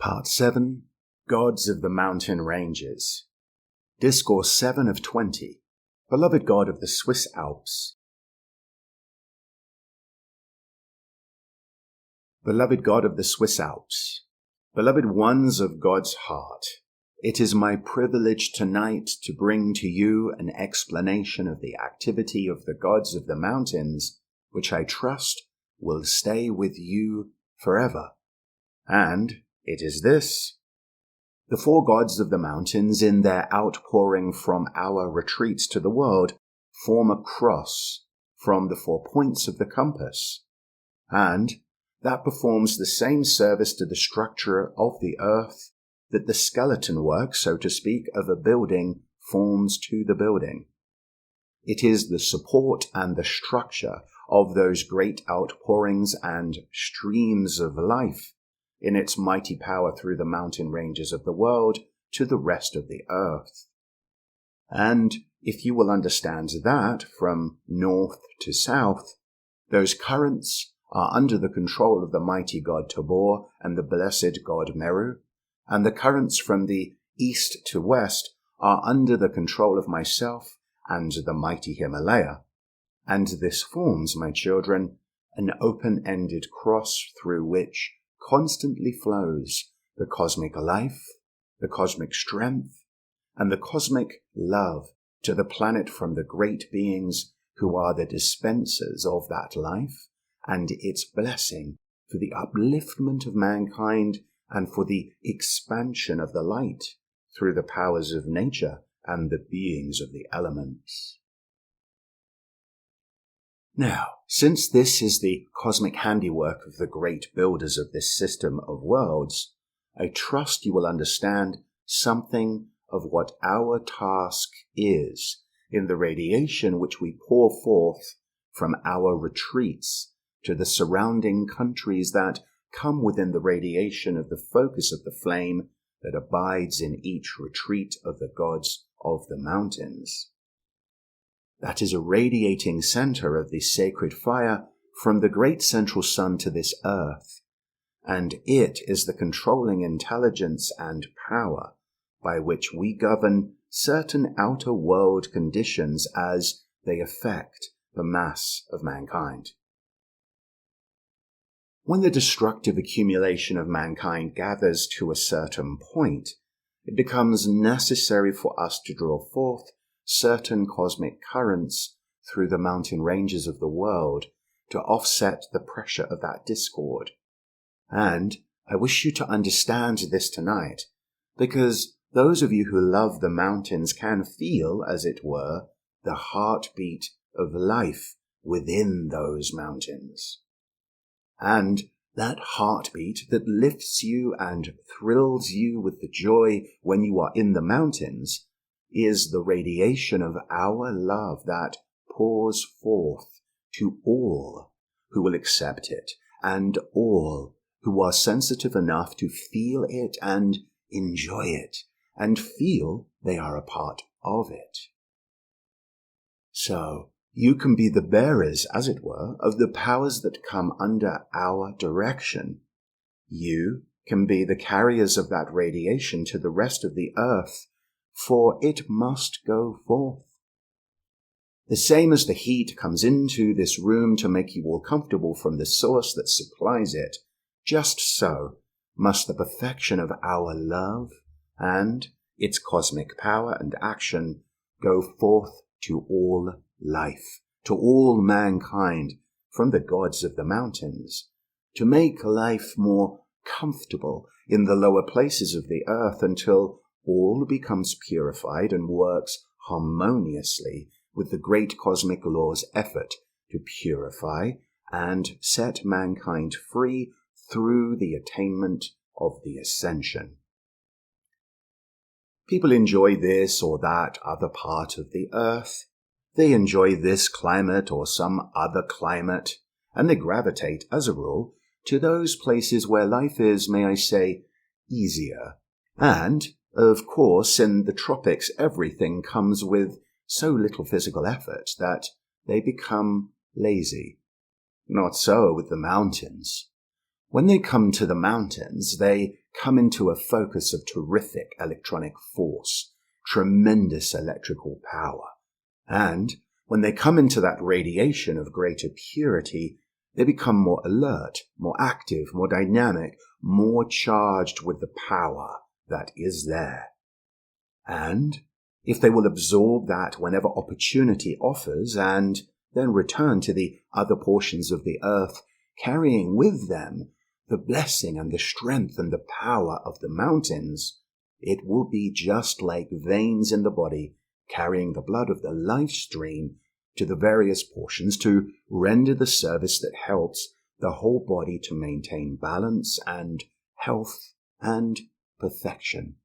Part 7, Gods of the Mountain Ranges. Discourse 7 of 20, Beloved God of the Swiss Alps. Beloved God of the Swiss Alps, beloved ones of God's heart, it is my privilege tonight to bring to you an explanation of the activity of the gods of the mountains, which I trust will stay with you forever. And it is this: the four gods of the mountains, in their outpouring from our retreats to the world, form a cross from the 4 points of the compass, and that performs the same service to the structure of the earth that the skeleton work, so to speak, of a building forms to the building. It is the support and the structure of those great outpourings and streams of life in its mighty power through the mountain ranges of the world to the rest of the earth. And if you will understand that from north to south, those currents are under the control of the mighty god Tabor and the blessed god Meru, and the currents from the east to west are under the control of myself and the mighty Himalaya. And this forms, my children, an open-ended cross through which constantly flows the cosmic life, the cosmic strength, and the cosmic love to the planet from the great beings who are the dispensers of that life and its blessing for the upliftment of mankind and for the expansion of the light through the powers of nature and the beings of the elements. Now, since this is the cosmic handiwork of the great builders of this system of worlds, I trust you will understand something of what our task is in the radiation which we pour forth from our retreats to the surrounding countries that come within the radiation of the focus of the flame that abides in each retreat of the gods of the mountains. That is a radiating center of the sacred fire from the great central sun to this earth, and it is the controlling intelligence and power by which we govern certain outer world conditions as they affect the mass of mankind. When the destructive accumulation of mankind gathers to a certain point, it becomes necessary for us to draw forth certain cosmic currents through the mountain ranges of the world to offset the pressure of that discord. And I wish you to understand this tonight, because those of you who love the mountains can feel, as it were, the heartbeat of life within those mountains. And that heartbeat that lifts you and thrills you with the joy when you are in the mountains is the radiation of our love that pours forth to all who will accept it and all who are sensitive enough to feel it and enjoy it and feel they are a part of it. So, you can be the bearers, as it were, of the powers that come under our direction. You can be the carriers of that radiation to the rest of the earth, for it must go forth. The same as the heat comes into this room to make you all comfortable from the source that supplies it, just so must the perfection of our love and its cosmic power and action go forth to all life, to all mankind from the gods of the mountains, to make life more comfortable in the lower places of the earth until all becomes purified and works harmoniously with the great cosmic law's effort to purify and set mankind free through the attainment of the ascension. People enjoy this or that other part of the earth. They enjoy this climate or some other climate, and they gravitate, as a rule, to those places where life is, may I say, easier. And, of course, in the tropics, everything comes with so little physical effort that they become lazy. Not so with the mountains. When they come to the mountains, they come into a focus of terrific electronic force, tremendous electrical power. And when they come into that radiation of greater purity, they become more alert, more active, more dynamic, more charged with the power that is there. And if they will absorb that whenever opportunity offers and then return to the other portions of the earth, carrying with them the blessing and the strength and the power of the mountains, it will be just like veins in the body carrying the blood of the life stream to the various portions to render the service that helps the whole body to maintain balance and health and perfection.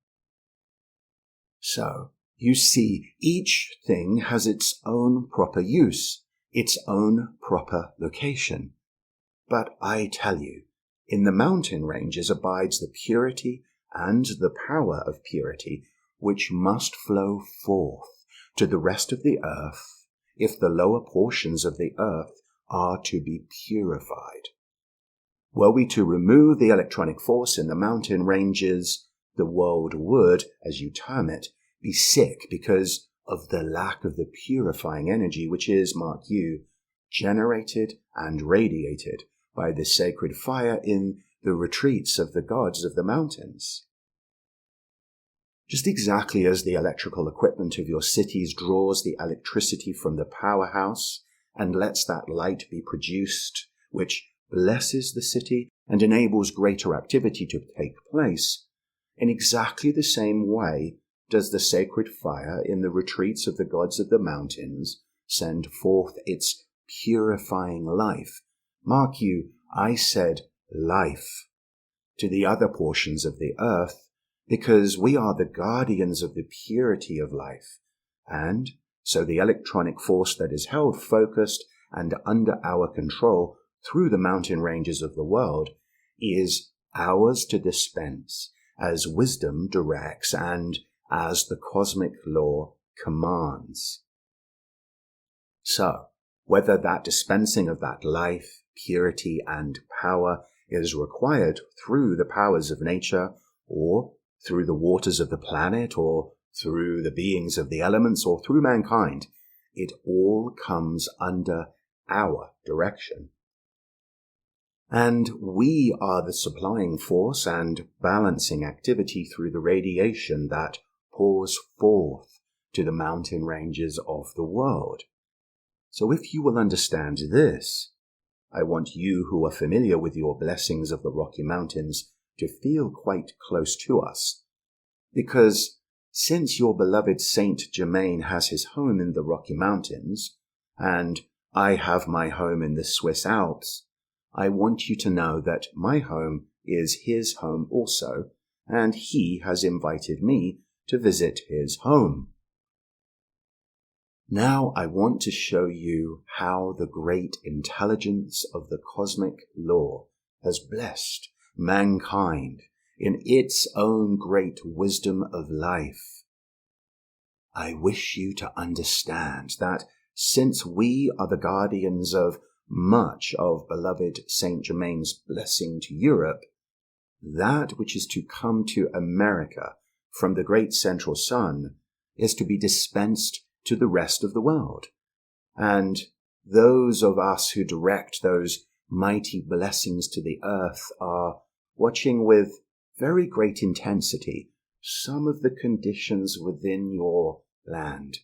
So, you see, each thing has its own proper use, its own proper location. But I tell you, in the mountain ranges abides the purity and the power of purity, which must flow forth to the rest of the earth if the lower portions of the earth are to be purified. Were we to remove the electronic force in the mountain ranges, the world would, as you term it, be sick because of the lack of the purifying energy which is, mark you, generated and radiated by the sacred fire in the retreats of the gods of the mountains. Just exactly as the electrical equipment of your cities draws the electricity from the powerhouse and lets that light be produced, which blesses the city and enables greater activity to take place, in exactly the same way does the sacred fire in the retreats of the gods of the mountains send forth its purifying life. Mark you, I said life, to the other portions of the earth, because we are the guardians of the purity of life, and so the electronic force that is held focused and under our control through the mountain ranges of the world is ours to dispense as wisdom directs and as the cosmic law commands. So, whether that dispensing of that life, purity, and power is required through the powers of nature, or through the waters of the planet, or through the beings of the elements, or through mankind, it all comes under our direction. And we are the supplying force and balancing activity through the radiation that pours forth to the mountain ranges of the world. So if you will understand this, I want you who are familiar with your blessings of the Rocky Mountains to feel quite close to us, because since your beloved Saint Germain has his home in the Rocky Mountains, and I have my home in the Swiss Alps, I want you to know that my home is his home also, and he has invited me to visit his home. Now I want to show you how the great intelligence of the cosmic law has blessed mankind in its own great wisdom of life. I wish you to understand that since we are the guardians of much of beloved Saint Germain's blessing to Europe, that which is to come to America from the great central sun is to be dispensed to the rest of the world. And those of us who direct those mighty blessings to the earth are watching with very great intensity some of the conditions within your land.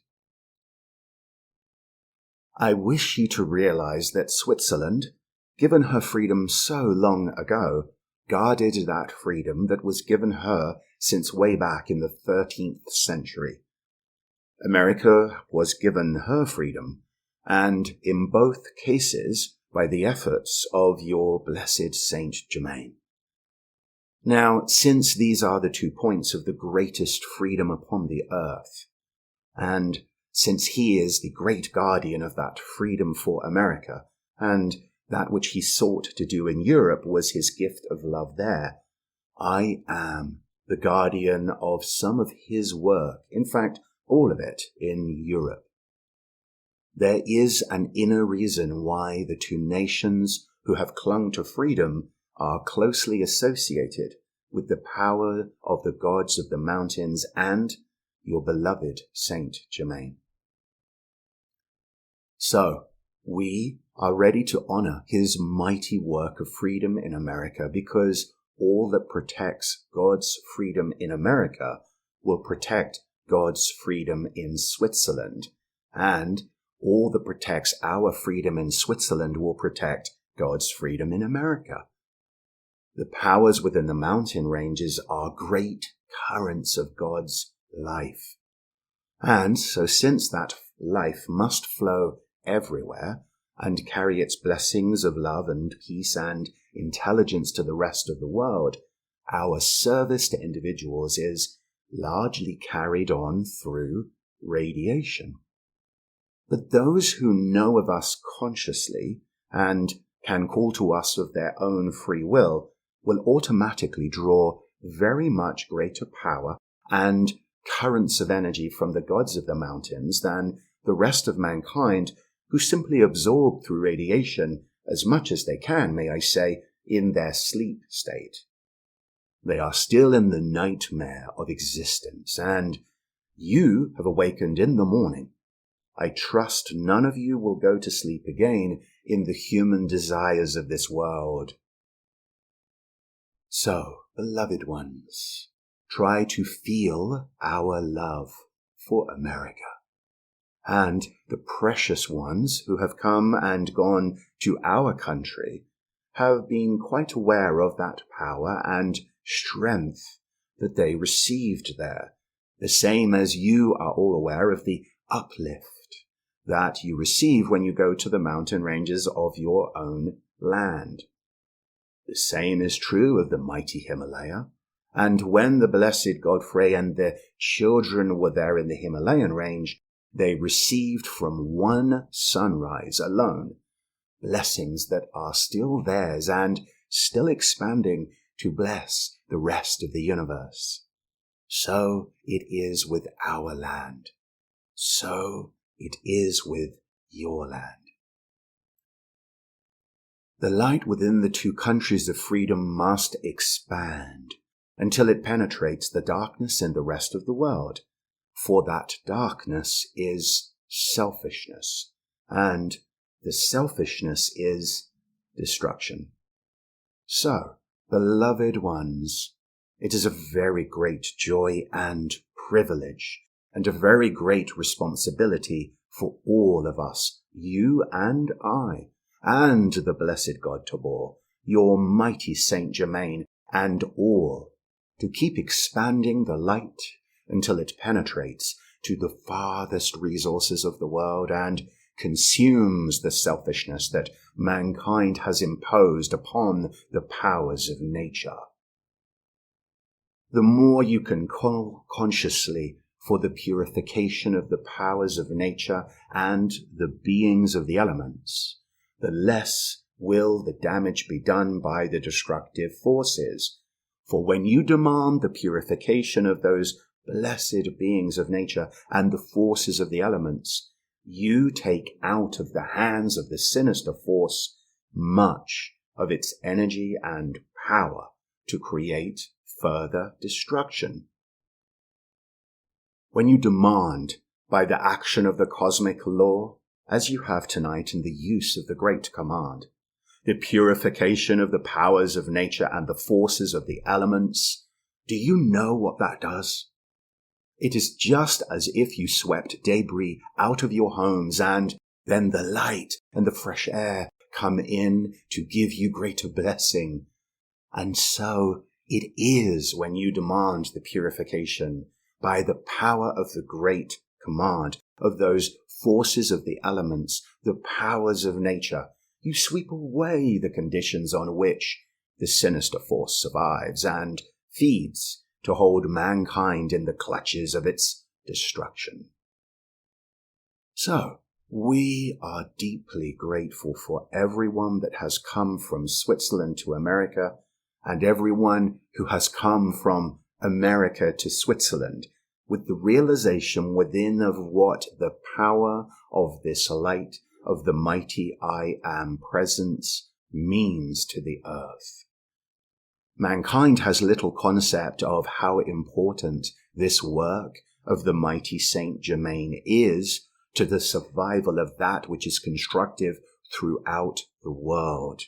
I wish you to realize that Switzerland, given her freedom so long ago, guarded that freedom that was given her since way back in the 13th century. America was given her freedom, and in both cases by the efforts of your blessed Saint Germain. Now, since these are the 2 points of the greatest freedom upon the earth, and since he is the great guardian of that freedom for America, and that which he sought to do in Europe was his gift of love there, I am the guardian of some of his work, in fact, all of it in Europe. There is an inner reason why the 2 nations who have clung to freedom are closely associated with the power of the gods of the mountains and your beloved Saint Germain. So, we are ready to honor his mighty work of freedom in America, because all that protects God's freedom in America will protect God's freedom in Switzerland, and all that protects our freedom in Switzerland will protect God's freedom in America. The powers within the mountain ranges are great currents of God's life. And so since that life must flow everywhere and carry its blessings of love and peace and intelligence to the rest of the world, our service to individuals is largely carried on through radiation. But those who know of us consciously and can call to us of their own free will automatically draw very much greater power and currents of energy from the gods of the mountains than the rest of mankind, who simply absorb through radiation as much as they can, may I say, in their sleep state. They are still in the nightmare of existence, and you have awakened in the morning. I trust none of you will go to sleep again in the human desires of this world. So, beloved ones, try to feel our love for America. And the precious ones who have come and gone to our country have been quite aware of that power and strength that they received there, the same as you are all aware of the uplift that you receive when you go to the mountain ranges of your own land. The same is true of the mighty Himalaya, and when the blessed Godfrey and the children were there in the Himalayan range, they received from one sunrise alone blessings that are still theirs and still expanding to bless the rest of the universe. So it is with our land. So it is with your land. The light within the two countries of freedom must expand until it penetrates the darkness in the rest of the world, for that darkness is selfishness, and the selfishness is destruction. So, beloved ones, it is a very great joy and privilege, and a very great responsibility for all of us, you and I, and the blessed God Tabor, your mighty Saint Germain, and all, to keep expanding the light until it penetrates to the farthest resources of the world and consumes the selfishness that mankind has imposed upon the powers of nature. The more you can call consciously for the purification of the powers of nature and the beings of the elements, the less will the damage be done by the destructive forces. For when you demand the purification of those blessed beings of nature and the forces of the elements, you take out of the hands of the sinister force much of its energy and power to create further destruction. When you demand, by the action of the cosmic law, as you have tonight in the use of the great command, the purification of the powers of nature and the forces of the elements, do you know what that does? It is just as if you swept debris out of your homes, and then the light and the fresh air come in to give you greater blessing. And so it is when you demand the purification by the power of the great command of those forces of the elements, the powers of nature. You sweep away the conditions on which the sinister force survives and feeds to hold mankind in the clutches of its destruction. So, we are deeply grateful for everyone that has come from Switzerland to America and everyone who has come from America to Switzerland, with the realization within of what the power of this light of the mighty I Am presence means to the earth. Mankind has little concept of how important this work of the mighty Saint Germain is to the survival of that which is constructive throughout the world.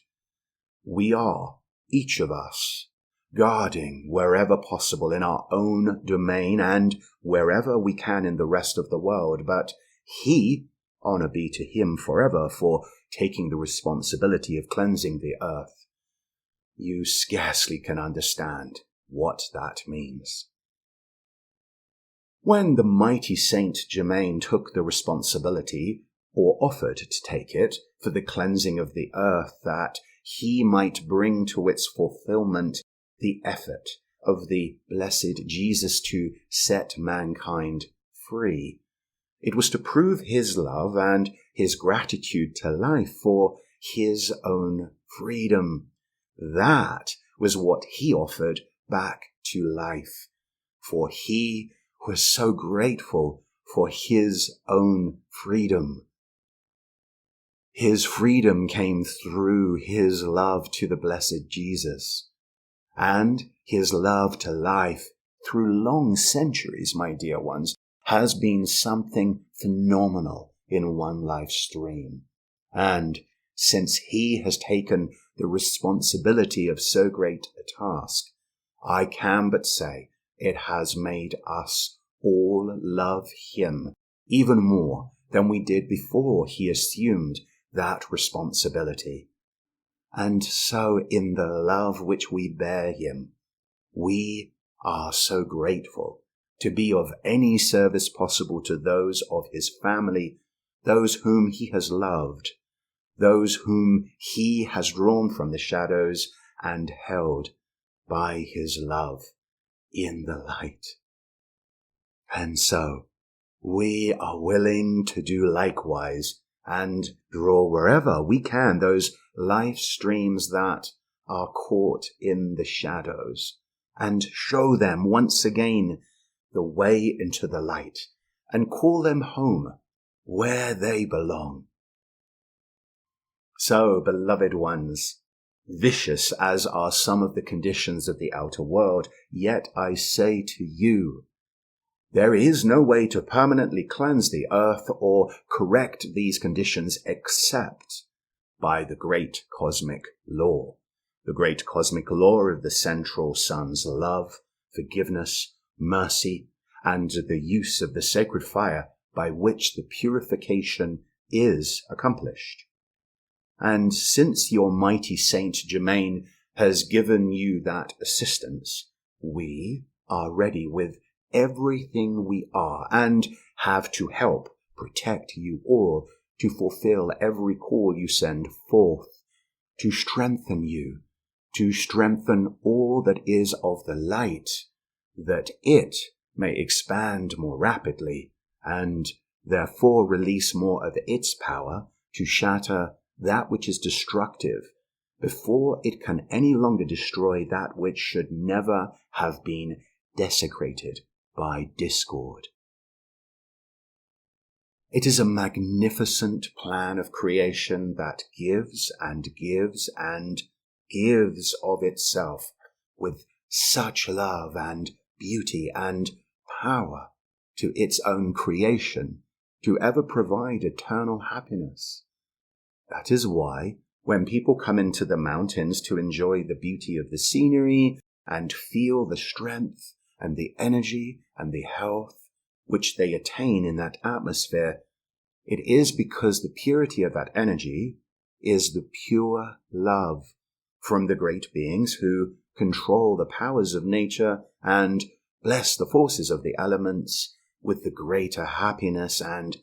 We are, each of us, guarding wherever possible in our own domain and wherever we can in the rest of the world, but he, honor be to him forever for taking the responsibility of cleansing the earth. You scarcely can understand what that means. When the mighty Saint Germain took the responsibility, or offered to take it, for the cleansing of the earth, that he might bring to its fulfillment the effort of the blessed Jesus to set mankind free, it was to prove his love and his gratitude to life for his own freedom. That was what he offered back to life, for he was so grateful for his own freedom. His freedom came through his love to the blessed Jesus, and his love to life through long centuries, my dear ones, has been something phenomenal in one life stream. And since he has taken the responsibility of so great a task, I can but say it has made us all love him even more than we did before he assumed that responsibility. And so in the love which we bear him, we are so grateful to be of any service possible to those of his family, those whom he has loved, those whom he has drawn from the shadows and held by his love in the light. And so we are willing to do likewise and draw wherever we can those life streams that are caught in the shadows, and show them once again the way into the light, and call them home where they belong. So, beloved ones, vicious as are some of the conditions of the outer world, yet I say to you, there is no way to permanently cleanse the earth or correct these conditions except by the great cosmic law, the great cosmic law of the central sun's love, forgiveness, mercy, and the use of the sacred fire by which the purification is accomplished. And since your mighty Saint Germain has given you that assistance, we are ready with everything we are, and have to help protect you all, to fulfill every call you send forth, to strengthen you, to strengthen all that is of the light, that it may expand more rapidly, and therefore release more of its power to shatter that which is destructive, before it can any longer destroy that which should never have been desecrated by discord. It is a magnificent plan of creation that gives and gives and gives of itself with such love and beauty and power to its own creation to ever provide eternal happiness. That is why when people come into the mountains to enjoy the beauty of the scenery and feel the strength and the energy and the health which they attain in that atmosphere, it is because the purity of that energy is the pure love from the great beings who control the powers of nature and bless the forces of the elements with the greater happiness and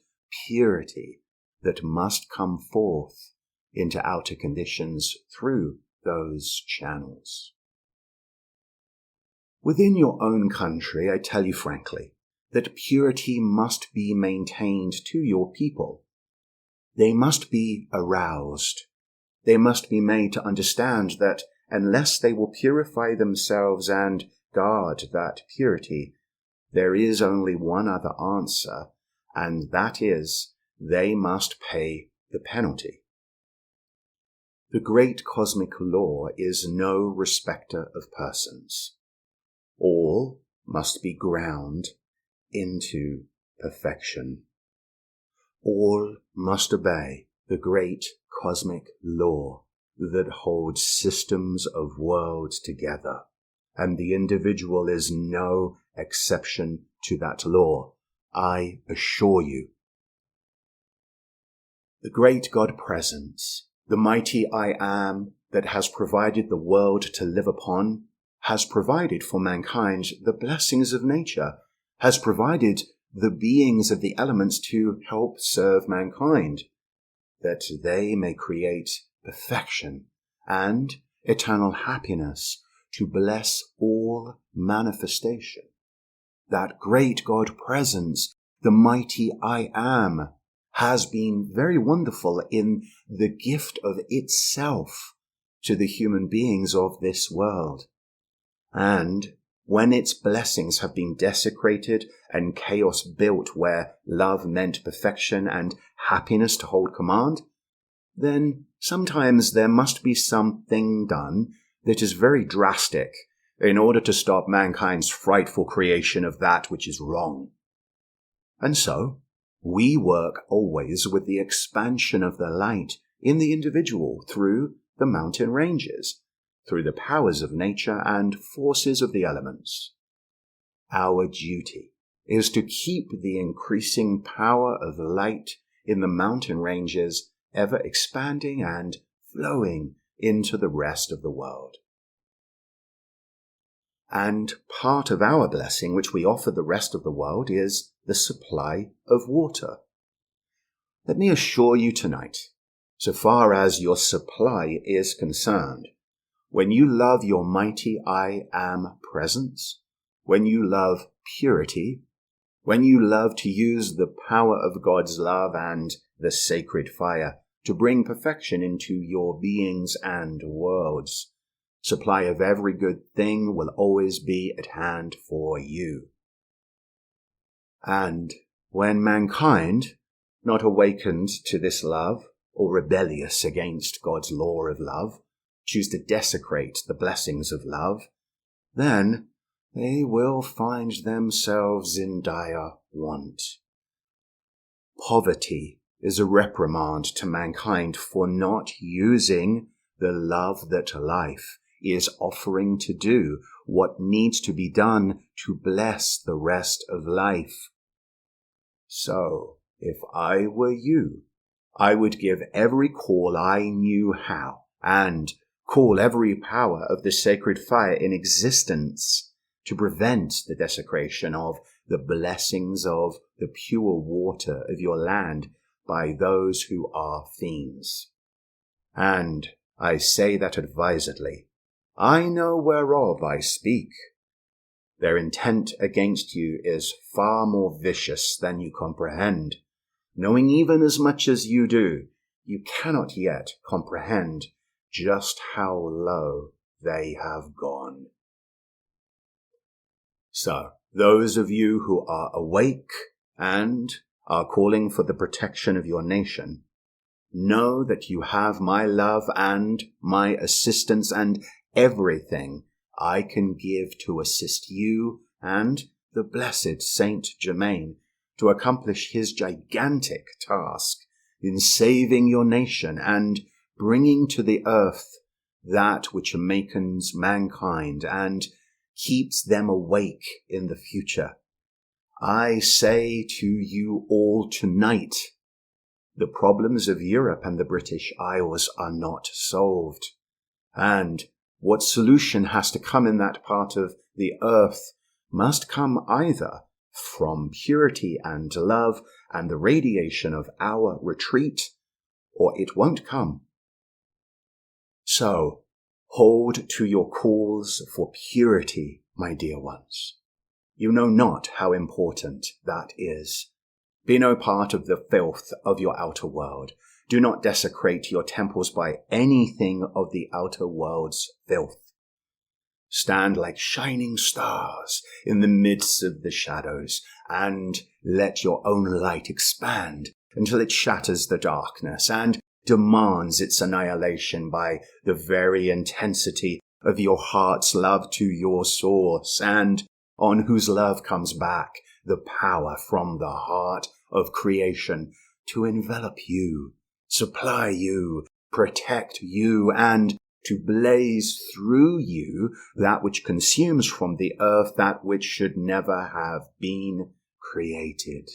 purity that must come forth into outer conditions through those channels. Within your own country, I tell you frankly, that purity must be maintained to your people. They must be aroused. They must be made to understand that unless they will purify themselves and guard that purity, there is only one other answer, and that is they must pay the penalty. The great cosmic law is no respecter of persons. All must be ground into perfection. All must obey the great cosmic law that holds systems of worlds together, and the individual is no exception to that law, I assure you. The great God Presence, the mighty I Am that has provided the world to live upon, has provided for mankind the blessings of nature, has provided the beings of the elements to help serve mankind, that they may create perfection and eternal happiness to bless all manifestation. That great God Presence, the mighty I Am, has been very wonderful in the gift of itself to the human beings of this world. And when its blessings have been desecrated and chaos built where love meant perfection and happiness to hold command, then sometimes there must be something done that is very drastic in order to stop mankind's frightful creation of that which is wrong. And so, we work always with the expansion of the light in the individual through the mountain ranges, through the powers of nature and forces of the elements. Our duty is to keep the increasing power of light in the mountain ranges ever expanding and flowing into the rest of the world. And part of our blessing, which we offer the rest of the world, is the supply of water. Let me assure you tonight, so far as your supply is concerned, when you love your mighty I Am presence, when you love purity, when you love to use the power of God's love and the sacred fire to bring perfection into your beings and worlds, supply of every good thing will always be at hand for you. And when mankind, not awakened to this love or rebellious against God's law of love, choose to desecrate the blessings of love, then they will find themselves in dire want. Poverty is a reprimand to mankind for not using the love that life is offering to do what needs to be done to bless the rest of life. So, if I were you, I would give every call I knew how, and call every power of the sacred fire in existence to prevent the desecration of the blessings of the pure water of your land by those who are fiends. And I say that advisedly. I know whereof I speak. Their intent against you is far more vicious than you comprehend. Knowing even as much as you do, you cannot yet comprehend just how low they have gone. So, those of you who are awake and are calling for the protection of your nation, know that you have my love and my assistance and everything I can give to assist you and the blessed Saint Germain to accomplish his gigantic task in saving your nation and bringing to the earth that which awakens mankind and keeps them awake in the future. I say to you all tonight, the problems of Europe and the British Isles are not solved, and what solution has to come in that part of the earth must come either from purity and love and the radiation of our retreat, or it won't come. So, hold to your calls for purity, my dear ones. You know not how important that is. Be no part of the filth of your outer world. Do not desecrate your temples by anything of the outer world's filth. Stand like shining stars in the midst of the shadows, and let your own light expand until it shatters the darkness, and demands its annihilation by the very intensity of your heart's love to your source, and on whose love comes back the power from the heart of creation to envelop you, supply you, protect you, and to blaze through you that which consumes from the earth that which should never have been created.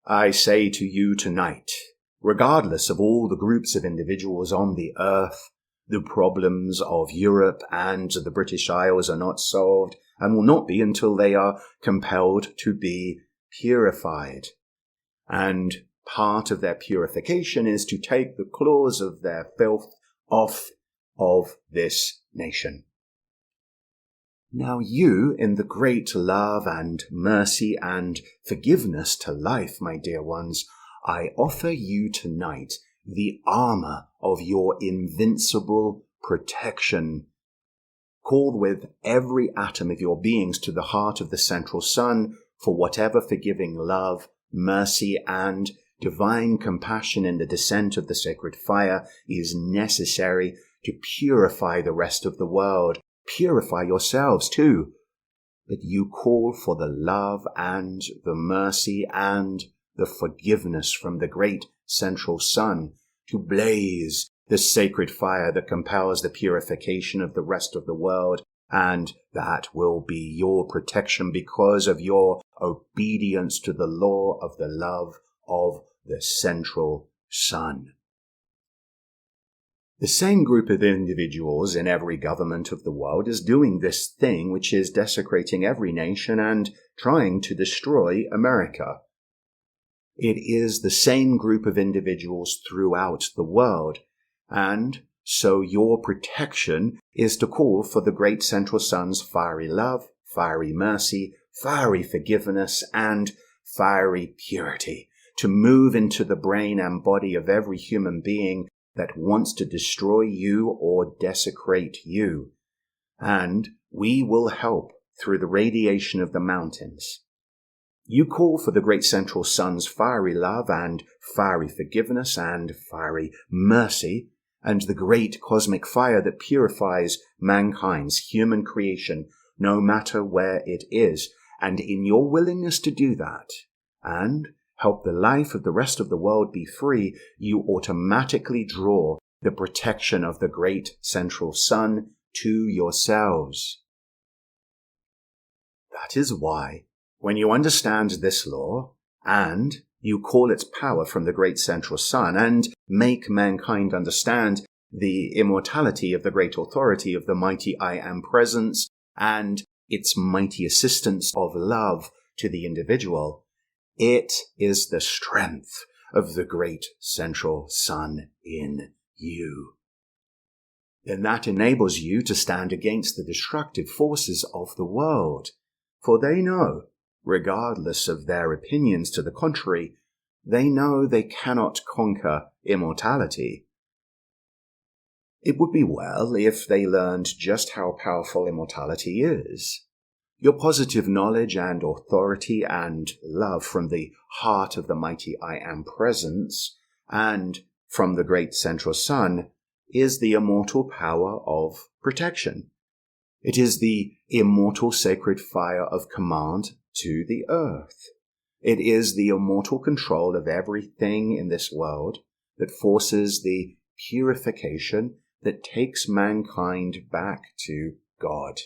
I say to you tonight, regardless of all the groups of individuals on the earth, the problems of Europe and the British Isles are not solved and will not be until they are compelled to be purified. And part of their purification is to take the claws of their filth off of this nation. Now you, in the great love and mercy and forgiveness to life, my dear ones, I offer you tonight the armor of your invincible protection. Call with every atom of your beings to the heart of the central sun for whatever forgiving love, mercy, and divine compassion in the descent of the sacred fire is necessary to purify the rest of the world. Purify yourselves too. But you call for the love and the mercy and the forgiveness from the great central sun to blaze the sacred fire that compels the purification of the rest of the world, and that will be your protection because of your obedience to the law of the love of the central sun. The same group of individuals in every government of the world is doing this thing which is desecrating every nation and trying to destroy America. It is the same group of individuals throughout the world, and so your protection is to call for the great central sun's fiery love, fiery mercy, fiery forgiveness, and fiery purity to move into the brain and body of every human being that wants to destroy you or desecrate you. And we will help through the radiation of the mountains. You call for the great central sun's fiery love and fiery forgiveness and fiery mercy, and the great cosmic fire that purifies mankind's human creation, no matter where it is. And in your willingness to do that, and help the life of the rest of the world be free, you automatically draw the protection of the great central sun to yourselves. That is why, when you understand this law, and you call its power from the great central sun, and make mankind understand the immortality of the great authority of the mighty I Am Presence, and its mighty assistance of love to the individual, it is the strength of the great central sun in you. Then that enables you to stand against the destructive forces of the world, for they know, regardless of their opinions to the contrary, they know they cannot conquer immortality. It would be well if they learned just how powerful immortality is. Your positive knowledge and authority and love from the heart of the mighty I Am Presence and from the great central sun is the immortal power of protection. It is the immortal sacred fire of command to the earth. It is the immortal control of everything in this world that forces the purification that takes mankind back to God.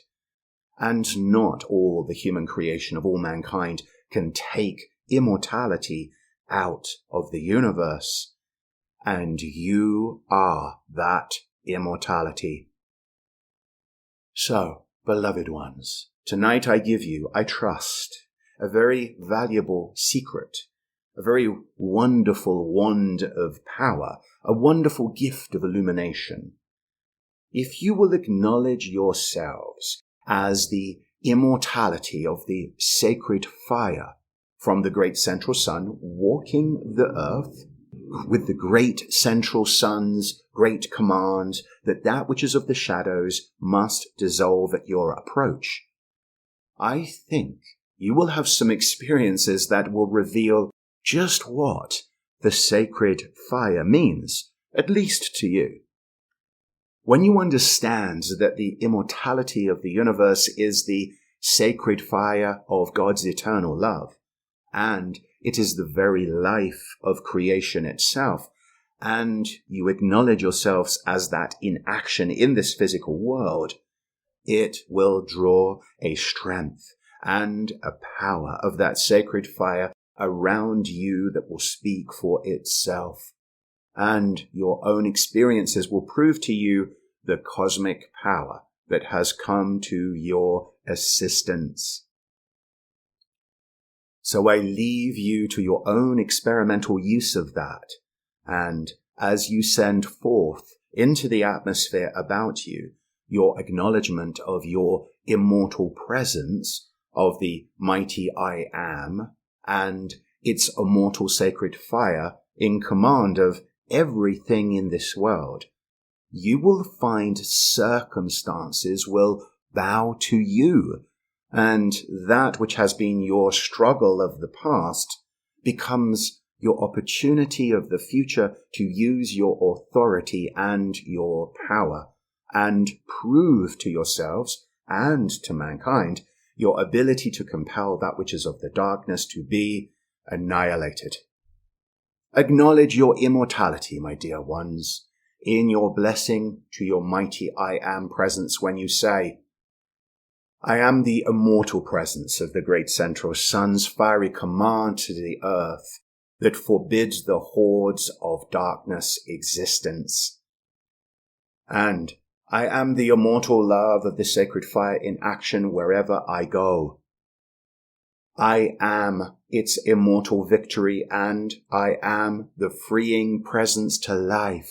And not all the human creation of all mankind can take immortality out of the universe. And you are that immortality. So, beloved ones, tonight I give you, I trust, a very valuable secret, a very wonderful wand of power, a wonderful gift of illumination. If you will acknowledge yourselves as the immortality of the sacred fire from the great central sun walking the earth, with the great central sun's great command that which is of the shadows must dissolve at your approach, I think you will have some experiences that will reveal just what the sacred fire means, at least to you. When you understand that the immortality of the universe is the sacred fire of God's eternal love, and it is the very life of creation itself, and you acknowledge yourselves as that in action in this physical world, it will draw a strength and a power of that sacred fire around you that will speak for itself. And your own experiences will prove to you the cosmic power that has come to your assistance. So I leave you to your own experimental use of that. And as you send forth into the atmosphere about you, your acknowledgement of your immortal presence, of the mighty I Am, and its immortal sacred fire in command of everything in this world, you will find circumstances will bow to you, and that which has been your struggle of the past becomes your opportunity of the future to use your authority and your power, and prove to yourselves and to mankind your ability to compel that which is of the darkness to be annihilated. Acknowledge your immortality, my dear ones, in your blessing to your mighty I Am presence when you say, I am the immortal presence of the great central sun's fiery command to the earth that forbids the hordes of darkness existence. And I am the immortal love of the sacred fire in action wherever I go. I am its immortal victory, and I am the freeing presence to life.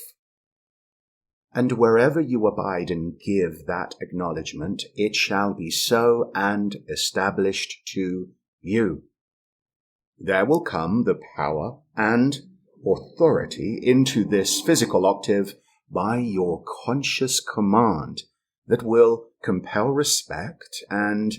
And wherever you abide and give that acknowledgement, it shall be so and established to you. There will come the power and authority into this physical octave by your conscious command that will compel respect and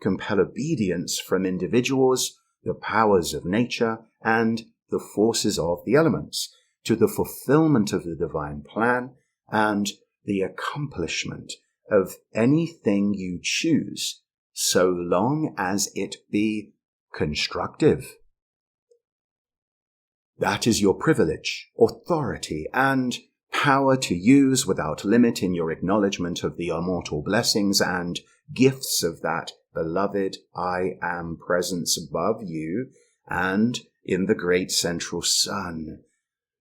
compel obedience from individuals, the powers of nature, and the forces of the elements, to the fulfillment of the divine plan and the accomplishment of anything you choose, so long as it be constructive. That is your privilege, authority, and power to use without limit in your acknowledgement of the immortal blessings and gifts of that beloved I Am presence above you and in the great central sun.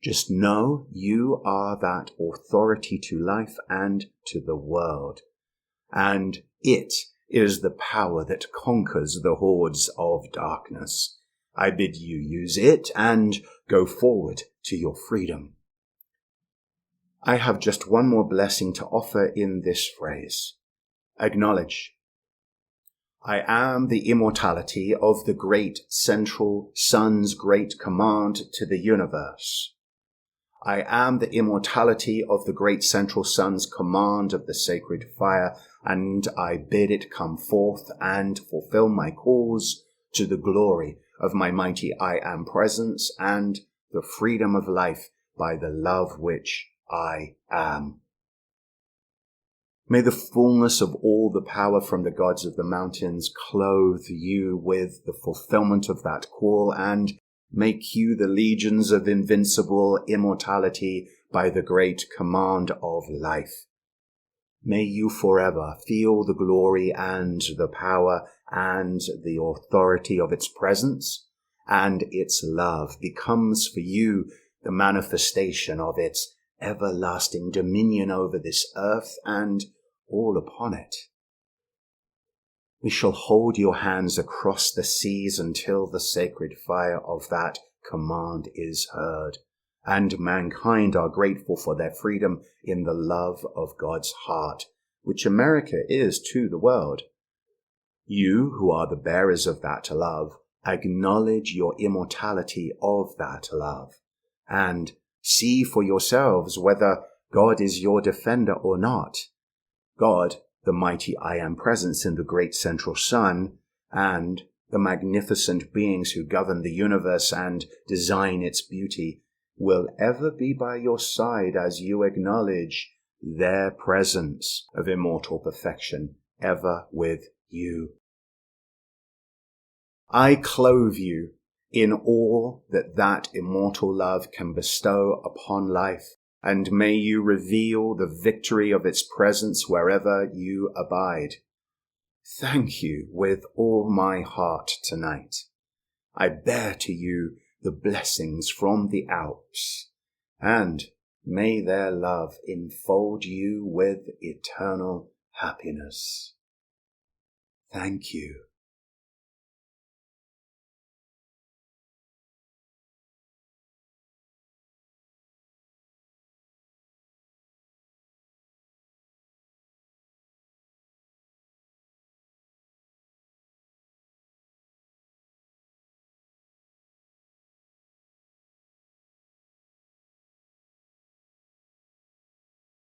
Just know you are that authority to life and to the world, and it is the power that conquers the hordes of darkness. I bid you use it and go forward to your freedom. I have just one more blessing to offer in this phrase. Acknowledge. I am the immortality of the great central sun's great command to the universe. I am the immortality of the great central sun's command of the sacred fire, and I bid it come forth and fulfill my cause to the glory of my mighty I Am presence and the freedom of life by the love which I am. May the fullness of all the power from the gods of the mountains clothe you with the fulfillment of that call and make you the legions of invincible immortality by the great command of life. May you forever feel the glory and the power and the authority of its presence, and its love becomes for you the manifestation of its everlasting dominion over this earth and all upon it. We shall hold your hands across the seas until the sacred fire of that command is heard, and mankind are grateful for their freedom in the love of God's heart, which America is to the world. You, who are the bearers of that love, acknowledge your immortality of that love, and see for yourselves whether God is your defender or not. God, the mighty I Am presence in the great central sun, and the magnificent beings who govern the universe and design its beauty, will ever be by your side as you acknowledge their presence of immortal perfection ever with you. I clothe you in all that immortal love can bestow upon life, and may you reveal the victory of its presence wherever you abide. Thank you with all my heart tonight. I bear to you the blessings from the Alps, and may their love enfold you with eternal happiness. Thank you.